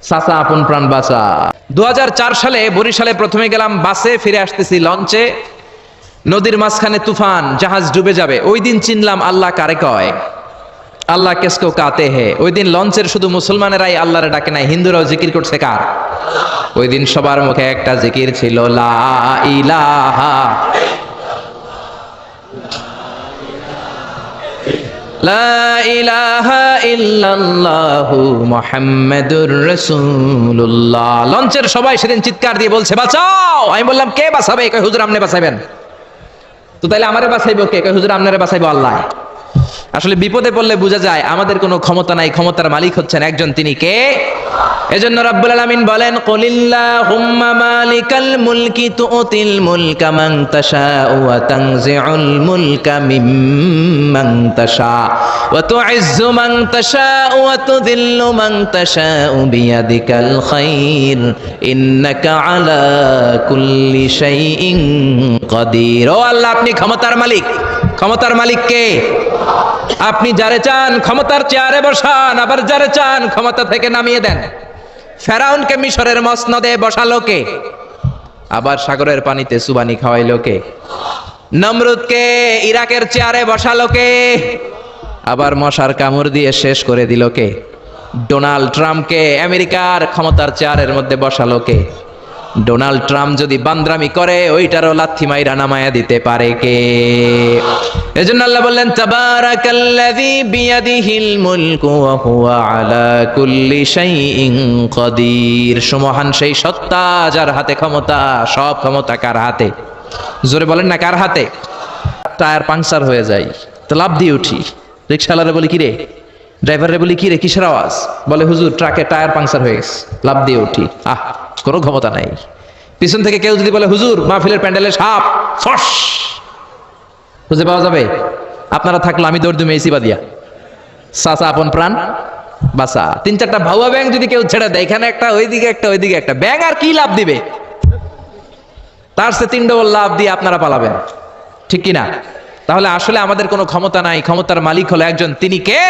চাচা আপন প্রাণ বাঁচা। 2004 সালে বরিশালে প্রথমে গেলাম বাসে, ফিরে আসতেছি লঞ্চে, নদীর মাঝখানে তুফান, জাহাজ ডুবে যাবে। ওই দিন চিনলাম আল্লাহ কারে কয়, আল্লাহ কেসকো কাতে হে। ওই দিন লঞ্চের শুধু মুসলমানেরাই আল্লাহরে ডাকে নাই, হিন্দুরাও জিকির করছে কার? ওই দিন সবার মুখে একটা জিকির ছিল, লা ইলাহা লা ইলাহা ইল্লাল্লাহু মুহাম্মাদুর রাসূলুল্লাহ। লঞ্চের সবাই সেদিন চিৎকার দিয়ে বলছে বাঁচাও। আমি বললাম কে বাঁচাবে? কই হুজুর আপনি বাঁচাবেন। তো তাইলে আমারে বাঁচাইবো কে? কই হুজুর আপনারে বাঁচাইবো আল্লাহ। আসলে বিপদে পড়লে বোঝা যায় আমাদের কোনো ক্ষমতা নাই, ক্ষমতার মালিক হচ্ছেন একজন, তিনি কে? এজন্য রাব্বুল আলামিন বলেন, কুলিল্লাহুম্মা মালিকাল মুলকি তুতিল মুলকা মান তাশাউ ওয়া তানজিউল মুলকা মিম্মান তাশা ওয়া তুইজ্জু মান তাশাউ ওয়া তুযিল্লু মান তাশাউ বিয়াদিকাল খায়র ইন্নাকা আলা কুল্লি শাইইন কাদির। ও আল্লাহ, আপনি ক্ষমতার মালিক। ক্ষমতার মালিক কে? আপনি যারে চান ক্ষমতার চেয়ারে বসান, আবার যারে চান ক্ষমতা থেকে নামিয়ে দেন। ফেরাউনকে মিশরের মসনদে বসালো কে? আবার সাগরের পানিতে সুবানি খাওয়াইলো কে? নমরুদকে ইরাকের চেয়ারে বসালো কে? আবার মশার কামড় দিয়ে শেষ করে দিল কে? ডোনাল্ড ট্রাম্পকে আমেরিকার ক্ষমতার চেয়ারের মধ্যে বসালো কে? ডোনাল্ড ট্রাম্প যদি বান্দ্রামি করে ওইটারও লাথি মাইরা নামায়া দিতে পারে কে? এজন্য আল্লাহ বললেন, তাবারাকাল্লাযী বিয়াদিহিল মুলকু ওয়া হুয়া আলা কুল্লি শাইইন কাদির। সুমহান সেই সত্তা যার হাতে ক্ষমতা। সব ক্ষমতা কার হাতে? জোরে বলেন না, কার হাতে? টায়ার পাংচার হয়ে যায় তো লাভ দিয়ে উঠি, রিকশাওয়ালারে বলি কিরে, ড্রাইভারে বলি কিরে কিসের আওয়াজ? বলে হুজুর ট্রাকে টায়ার পাংচার হয়ে গেছে, লাভ দিয়ে উঠি। কোনো ক্ষমতা নাই। পিছন থেকে কেউ যদি বলে হুজুর মাহফিলের প্যান্ডেলে সাপ, ফস খুঁজে পাওয়া যাবে? আপনারা থাকলে আমি দৌড় দুমে এসি বাদিয়া, চাচা আপন প্রাণ বাঁচা। 3-4টা ভাউয়া ব্যাং যদি কেউ ছেড়ে দেয়, এখানে একটা ওইদিকে একটা ওইদিকে একটা, ব্যাং আর কি লাভ দিবে? তার সে 3 ডবল লাভ দিয়ে আপনারা পালাবেন, ঠিক কিনা? তাহলে আসলে আমাদের কোনো ক্ষমতা নাই, ক্ষমতার মালিক হলো একজন, তিনি কে?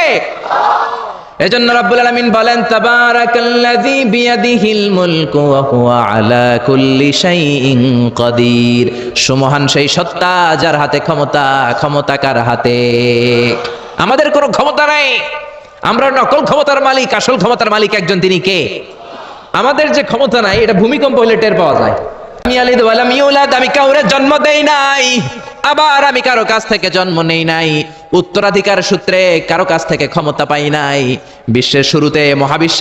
এজন্য রাব্বুল আলামিন বলেন, তাবারাকাল্লাযী বিয়াদিহিল মুলকু ওয়া হুয়া আলা কুল্লি শাইইন কাদির। সুমহান সেই সত্তা যার হাতে ক্ষমতা। ক্ষমতা কার হাতে? আমাদের কোনো ক্ষমতা নাই, আমরা নকল ক্ষমতার মালিক, আসল ক্ষমতার মালিক একজন, তিনি কে? আমাদের যে ক্ষমতা নাই এটা ভূমিকম্প হলে টের পাওয়া যায়। আমি আলিদ ওয়ালাম ইউলাদ, আমি কাউরে জন্ম দেই নাই, আবার আমি কারো কাছ থেকে জন্ম নেই নাই, উত্তরাধিকার সূত্রে কারো কাছ থেকে ক্ষমতা পাই নাই। বিশ্বের শুরুতে মহাবিশ্ব